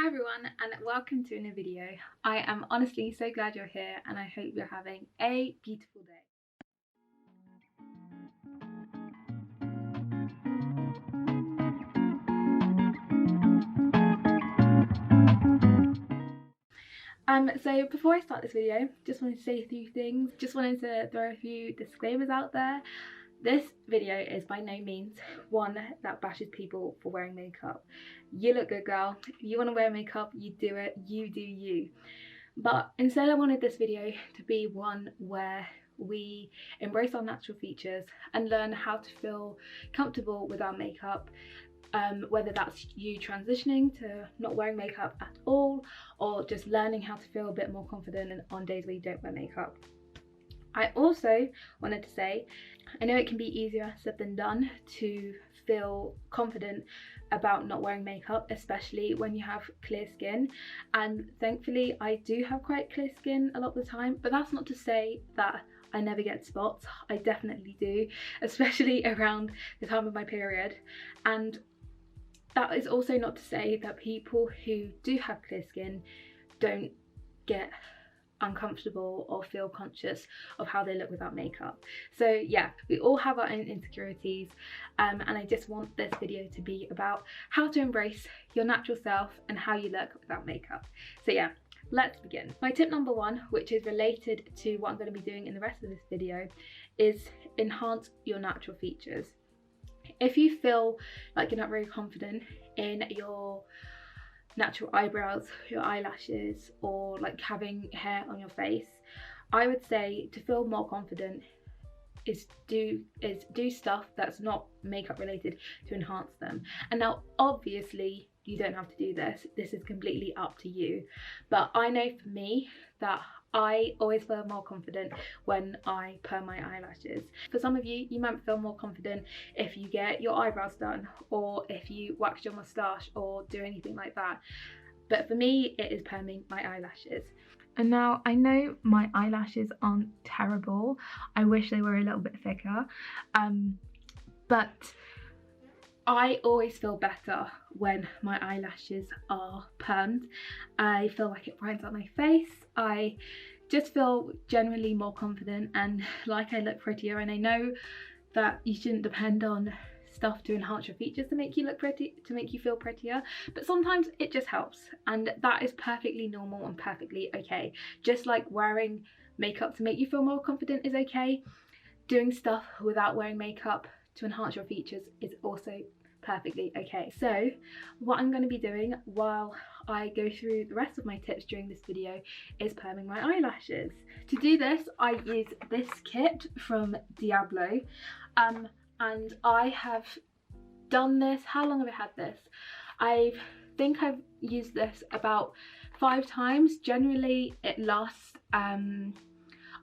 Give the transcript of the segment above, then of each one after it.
everyone and welcome to a new video. I am honestly so glad you're here and I hope you're having a beautiful day. So before I start this video, just wanted to say a few things. Just wanted to throw a few disclaimers out there. This video is by no means one that bashes people for wearing makeup. You look good, girl. If you want to wear makeup, you do it. You do you. But instead I wanted this video to be one where we embrace our natural features and learn how to feel comfortable with our makeup, whether that's you transitioning to not wearing makeup at all or just learning how to feel a bit more confident on days where you don't wear makeup. I also wanted to say, I know it can be easier said than done to feel confident about not wearing makeup, especially when you have clear skin, and thankfully I do have quite clear skin a lot of the time, but that's not to say that I never get spots. I definitely do, especially around the time of my period, and that is also not to say that people who do have clear skin don't get uncomfortable or feel conscious of how they look without makeup. So yeah, we all have our own insecurities, and I just want this video to be about how to embrace your natural self and how you look without makeup. So yeah, let's begin. My tip number one, which is related to what I'm going to be doing in the rest of this video, is enhance your natural features. If you feel like you're not very confident in your natural eyebrows, your eyelashes, or like having hair on your face, I would say to feel more confident is do stuff that's not makeup related to enhance them. And now obviously you don't have to do this, this is completely up to you, but I know for me that I always feel more confident when I perm my eyelashes. For some of you, you might feel more confident if you get your eyebrows done or if you wax your moustache or do anything like that. But for me, it is perming my eyelashes. And now I know my eyelashes aren't terrible. I wish they were a little bit thicker. But I always feel better when my eyelashes are permed. I feel like it brightens up my face. I just feel generally more confident and like I look prettier, and I know that you shouldn't depend on stuff to enhance your features to make you look pretty, to make you feel prettier, but sometimes it just helps, and that is perfectly normal and perfectly okay. Just like wearing makeup to make you feel more confident is okay, doing stuff without wearing makeup to enhance your features is also perfectly okay. So what I'm going to be doing while I go through the rest of my tips during this video is perming my eyelashes. To do this, I use this kit from Diablo, and I have done this, how long have I had this? I think I've used this about 5 times. Generally it lasts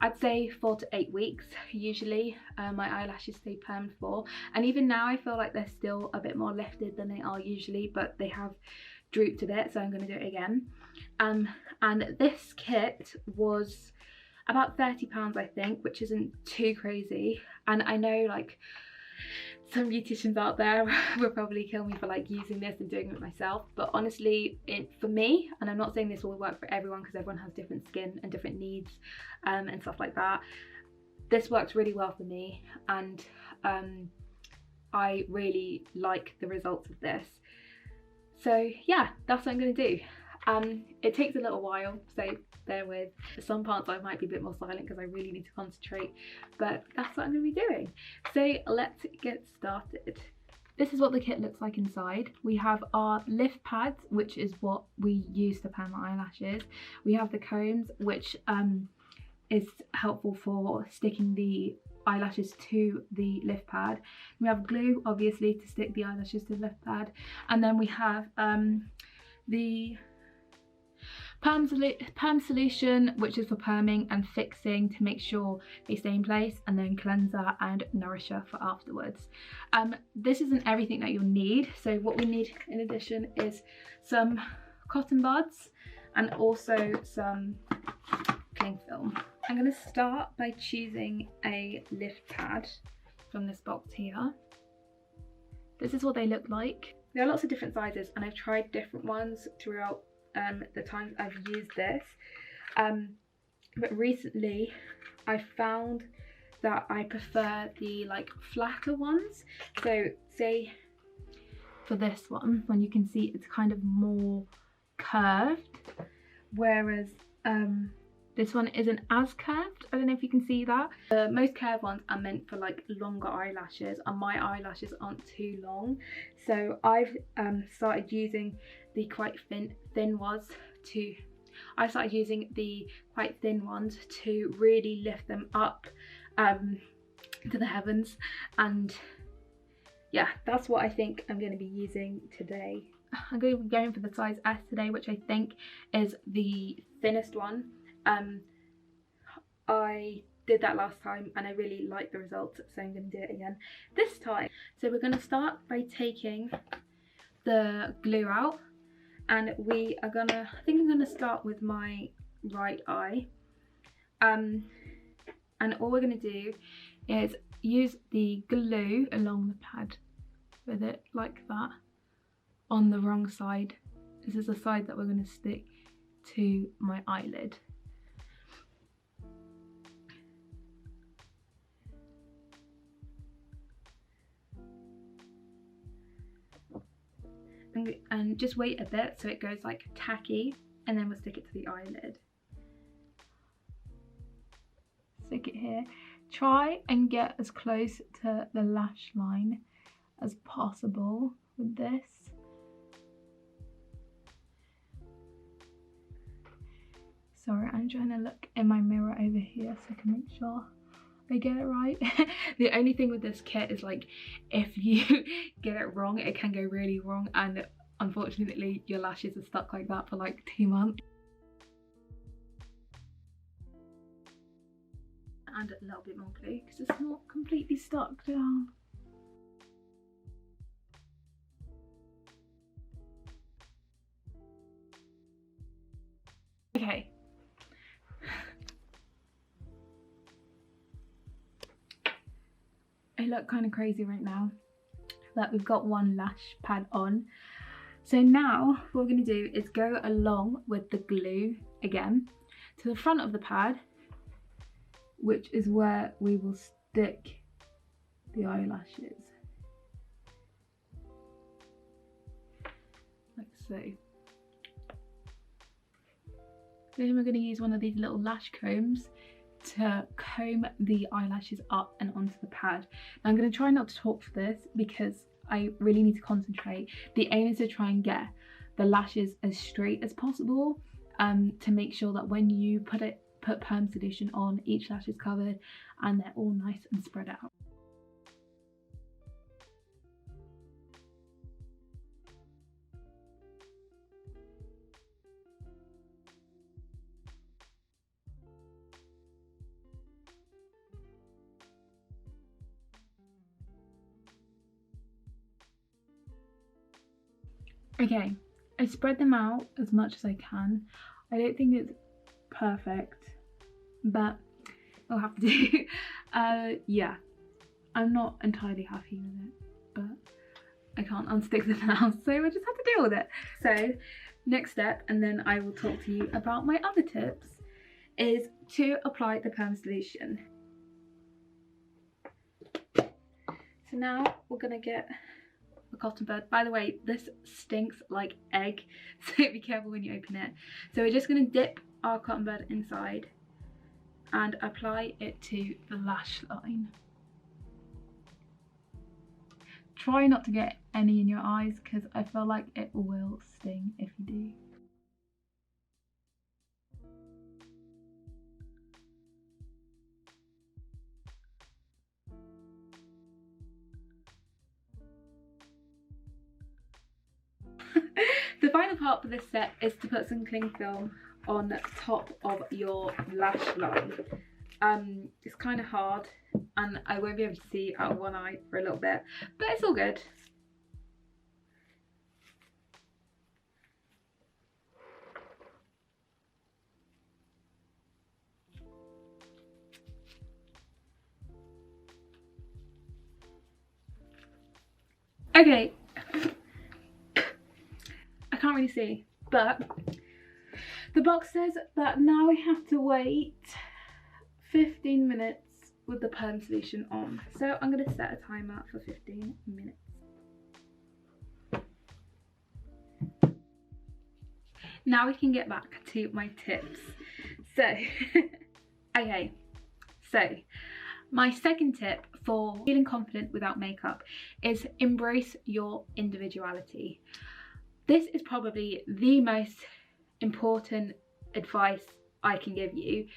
I'd say 4 to 8 weeks usually. My eyelashes stay permed for, and even now I feel like they're still a bit more lifted than they are usually, but they have drooped a bit, so I'm going to do it again. And this kit was about £30 I think, which isn't too crazy, and I know like some beauticians out there will probably kill me for like using this and doing it myself, but honestly for me, and I'm not saying this will work for everyone because everyone has different skin and different needs and stuff like that, this works really well for me, and I really like the results of this. So yeah, that's what I'm going to do. It takes a little while, so bear with. Some parts I might be a bit more silent because I really need to concentrate, but that's what I'm going to be doing. So let's get started. This is what the kit looks like inside. We have our lift pads, which is what we use to perm our eyelashes. We have the combs, which is helpful for sticking the eyelashes to the lift pad. We have glue, obviously, to stick the eyelashes to the lift pad, and then we have the perm solution, which is for perming and fixing to make sure they stay in place, and then cleanser and nourisher for afterwards. This isn't everything that you'll need, so what we need in addition is some cotton buds and also some cling film. I'm going to start by choosing a lift pad from this box here. This is what they look like. There are lots of different sizes and I've tried different ones throughout the times I've used this, but recently I found that I prefer the like flatter ones. So say for this one, when you can see it's kind of more curved, whereas this one isn't as curved. I don't know if you can see that. The most curved ones are meant for like longer eyelashes, and my eyelashes aren't too long. So I've started using the quite thin ones to really lift them up to the heavens. And yeah, that's what I think I'm going to be using today. I'm going to be going for the size S today, which I think is the thinnest one. I did that last time and I really liked the results, so I'm going to do it again this time. So we're going to start by taking the glue out, and I think I'm going to start with my right eye. And all we're going to do is use the glue along the pad with it like that on the wrong side. This is the side that we're going to stick to my eyelid. And just wait a bit so it goes like tacky, and then we'll stick it to the eyelid. Stick it here. Try and get as close to the lash line as possible with this. Sorry, I'm trying to look in my mirror over here so I can make sure I get it right. The only thing with this kit is like, if you get it wrong, it can go really wrong, and unfortunately your lashes are stuck like that for like 2 months. And a little bit more glue because it's not completely stuck down. Okay. I look kind of crazy right now that we've got one lash pad on. So now what we're going to do is go along with the glue again to the front of the pad, which is where we will stick the eyelashes, like so. Then we're going to use one of these little lash combs to comb the eyelashes up and onto the pad. Now I'm going to try not to talk for this because I really need to concentrate. The aim is to try and get the lashes as straight as possible, to make sure that when you put perm solution on, each lash is covered and they're all nice and spread out. Okay, I spread them out as much as I can. I don't think it's perfect, but I'll have to do. Yeah, I'm not entirely happy with it, but I can't unstick them now, so I just have to deal with it. So next step, and then I will talk to you about my other tips, is to apply the perm solution. So now we're gonna get a cotton bud. By the way, this stinks like egg, so be careful when you open it. So we're just going to dip our cotton bud inside and apply it to the lash line. Try not to get any in your eyes because I feel like it will sting if you do. The final part for this set is to put some cling film on top of your lash line. It's kind of hard and I won't be able to see out of one eye for a little bit, but it's all good. Okay, I can't really see, but The box says that now we have to wait 15 minutes with the perm solution on. So I'm going to set a timer for 15 minutes. Now we can get back to my tips. So, okay, so my second tip for feeling confident without makeup is embrace your individuality. This is probably the most important advice I can give you,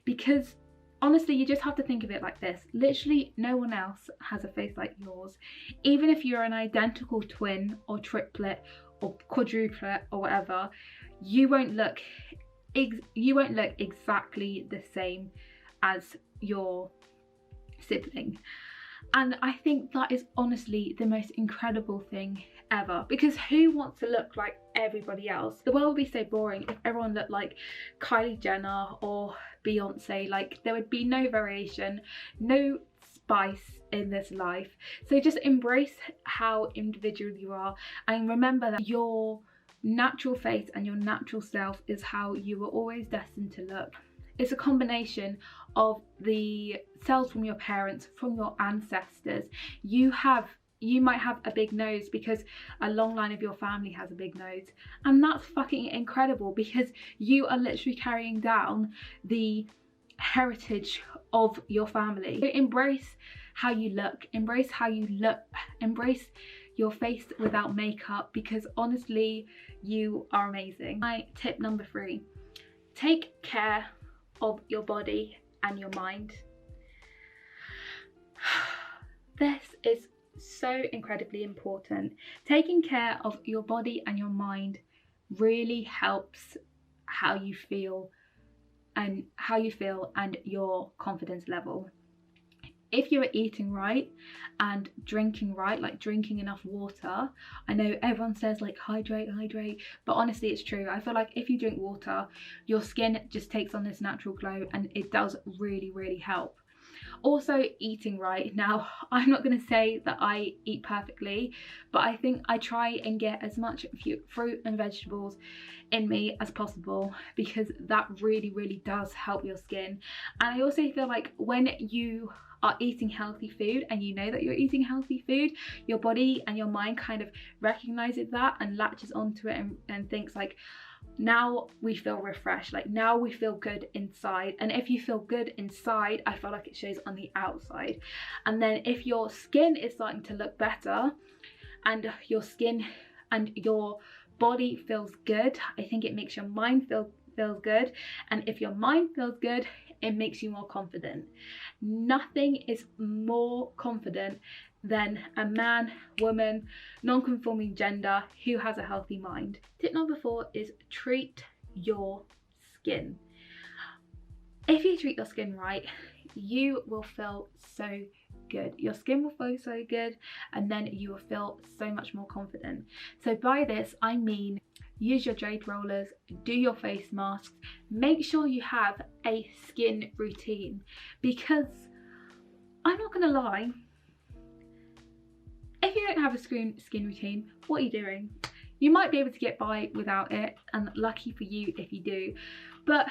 because honestly, you just have to think of it like this. Literally no one else has a face like yours. Even if you're an identical twin or triplet or quadruplet or whatever, you won't look exactly the same as your sibling. And I think that is honestly the most incredible thing ever, because who wants to look like everybody else? The world would be so boring if everyone looked like Kylie Jenner or Beyonce. Like, there would be no variation, no spice in this life. So just embrace how individual you are, and remember that your natural face and your natural self is how you were always destined to look. It's a combination of the cells from your parents, from your ancestors. You might have a big nose because a long line of your family has a big nose, and that's fucking incredible, because you are literally carrying down the heritage of your family. So embrace how you look, embrace your face without makeup, because honestly, you are amazing. My tip number 3, take care of your body and your mind. This is so incredibly important. Taking care of your body and your mind really helps how you feel and your confidence level. If you're eating right and drinking right, like drinking enough water, I know everyone says like hydrate, but honestly it's true. I feel like if you drink water, your skin just takes on this natural glow, and it does really help. Also eating right. Now, I'm not going to say that I eat perfectly, but I think I try and get as much fruit and vegetables in me as possible, because that really does help your skin. And I also feel like when you are eating healthy food and you know that you're eating healthy food, your body and your mind kind of recognizes that and latches onto it and thinks like, now we feel refreshed, like now we feel good inside. And if you feel good inside, I feel like it shows on the outside. And then if your skin is starting to look better and your skin and your body feels good, I think it makes your mind feels good. And if your mind feels good, it makes you more confident. Nothing is more confident than a man, woman, non-conforming gender who has a healthy mind. Tip number 4 is treat your skin. If you treat your skin right, you will feel so good. Your skin will feel so good, and then you will feel so much more confident. So by this I mean, use your jade rollers, do your face masks, make sure you have a skin routine, because I'm not gonna lie, if you don't have a skin routine, what are you doing? You might be able to get by without it, and lucky for you if you do, but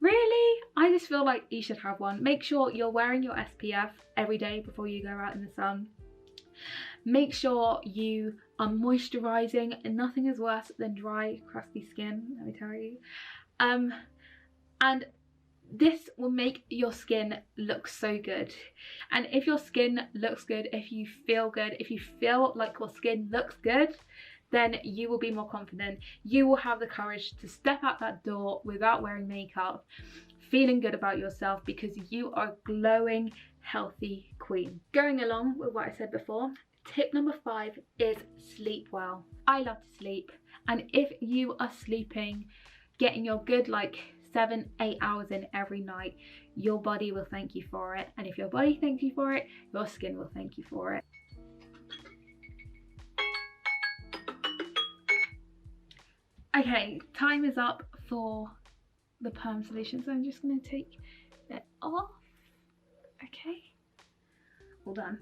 really, I just feel like you should have one. Make sure you're wearing your SPF every day before you go out in the sun. Make sure you are moisturising, and nothing is worse than dry, crusty skin, let me tell you. And this will make your skin look so good. And if your skin looks good, if you feel like your skin looks good, then you will be more confident. You will have the courage to step out that door without wearing makeup, feeling good about yourself, because you are a glowing, healthy queen. Going along with what I said before, tip number 5 is sleep well. I love to sleep, and if you are sleeping, getting your good like 7-8 hours in every night, your body will thank you for it. And if your body thanks you for it, your skin will thank you for it. Okay, time is up for the perm solution, so I'm just going to take it off. Okay, all done.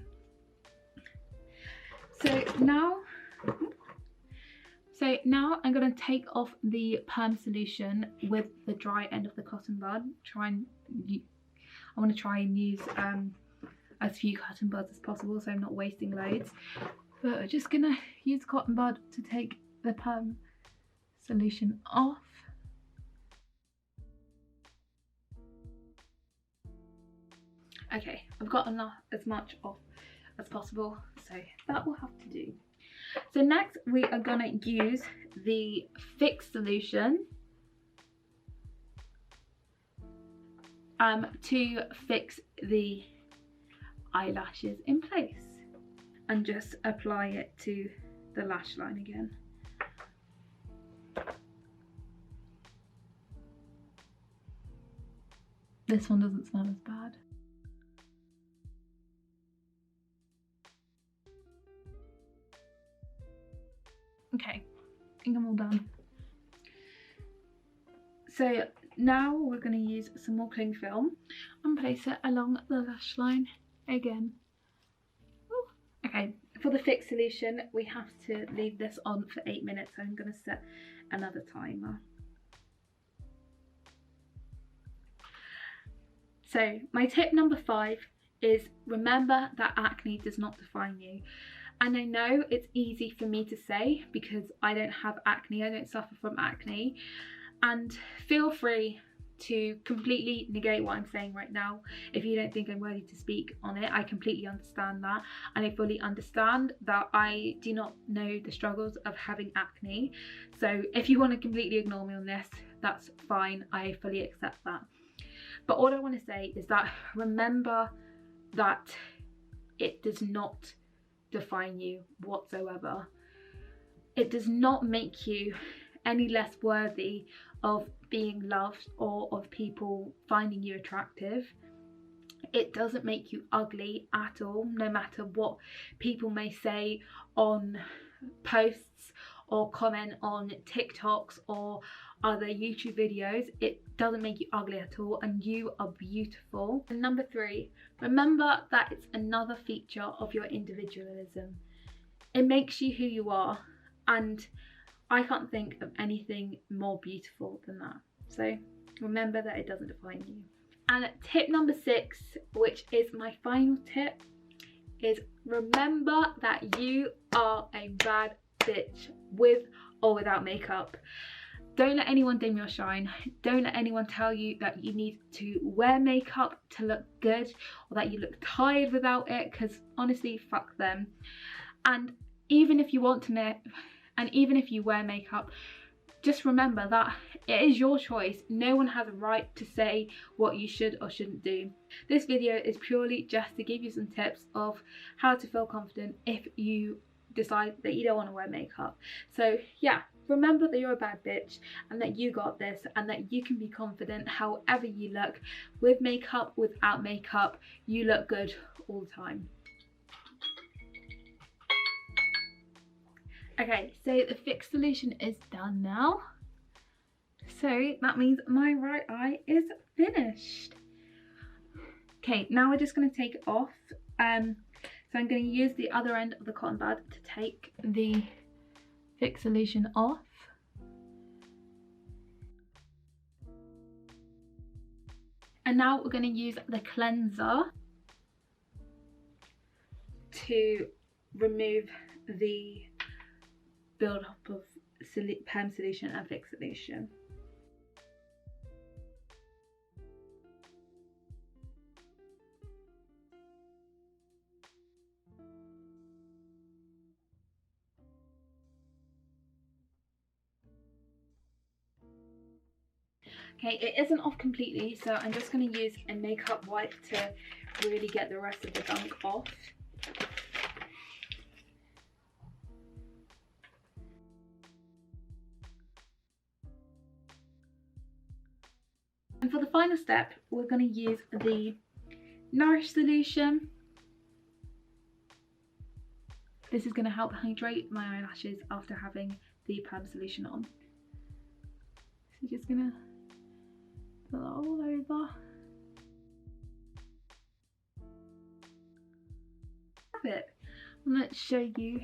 So now So now I'm going to take off the perm solution with the dry end of the cotton bud. I want to try and use as few cotton buds as possible, so I'm not wasting loads. But I'm just going to use cotton bud to take the perm solution off. Okay, I've got as much off as possible, so that will have to do. So next we are gonna use the fix solution to fix the eyelashes in place and just apply it to the lash line again. This one doesn't smell as bad. Okay, I think I'm all done. So now we're going to use some more cling film and place it along the lash line again. Ooh. Okay, for the fix solution we have to leave this on for 8 minutes, so I'm going to set another timer. So my tip number 5 is remember that acne does not define you. And I know it's easy for me to say because I don't have acne, I don't suffer from acne, and feel free to completely negate what I'm saying right now if you don't think I'm worthy to speak on it. I completely understand that, and I fully understand that I do not know the struggles of having acne. So if you want to completely ignore me on this, that's fine, I fully accept that. But all I want to say is that remember that it does not define you whatsoever. It does not make you any less worthy of being loved or of people finding you attractive. It doesn't make you ugly at all, no matter what people may say on posts or comment on TikToks or other YouTube videos. It doesn't make you ugly at all, and you are beautiful. And number 3, remember that it's another feature of your individualism. It makes you who you are, and I can't think of anything more beautiful than that. So remember that it doesn't define you. And tip number 6, which is my final tip, is remember that you are a bad bitch with or without makeup. Don't let anyone dim your shine. Don't let anyone tell you that you need to wear makeup to look good or that you look tired without it, because honestly, fuck them. And even if you want to even if you wear makeup, just remember that it is your choice. No one has a right to say what you should or shouldn't do. This video is purely just to give you some tips of how to feel confident if you decide that you don't want to wear makeup. So yeah, remember that you're a bad bitch and that you got this, and that you can be confident however you look, with makeup, without makeup, you look good all the time. Okay, so the fix solution is done now. So that means my right eye is finished. Okay, now we're just going to take it off. So I'm going to use the other end of the cotton bud to take the fix solution off. And now we're going to use the cleanser to remove the build-up of perm solution and fix solution. Okay, it isn't off completely, so I'm just going to use a makeup wipe to really get the rest of the gunk off. And for the final step, we're going to use the Nourish solution. This is going to help hydrate my eyelashes after having the perm solution on. So just going to put that all over. Have it. Let's show you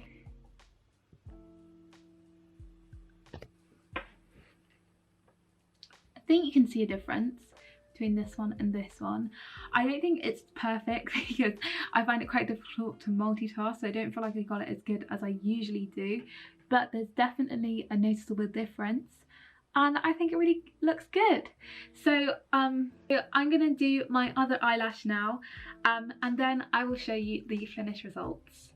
think you can see a difference between this one and this one. I don't think it's perfect because I find it quite difficult to multitask, so I don't feel like I got it as good as I usually do, but there's definitely a noticeable difference and I think it really looks good. So I'm gonna do my other eyelash now, and then I will show you the finished results.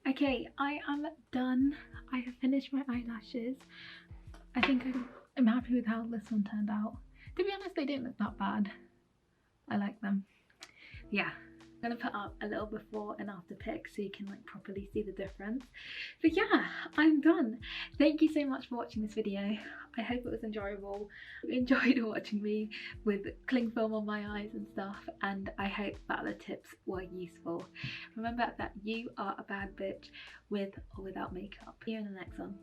Okay, I am done. I have finished my eyelashes. I think I'm happy with how this one turned out. To be honest, they didn't look that bad. I like them. Yeah, I'm gonna put up a little before and after pic so you can like properly see the difference. But yeah, I'm done. Thank you so much for watching this video. I hope it was enjoyable. You enjoyed watching me with cling film on my eyes and stuff, and I hope that the tips were useful. Remember that you are a bad bitch with or without makeup. See you in the next one.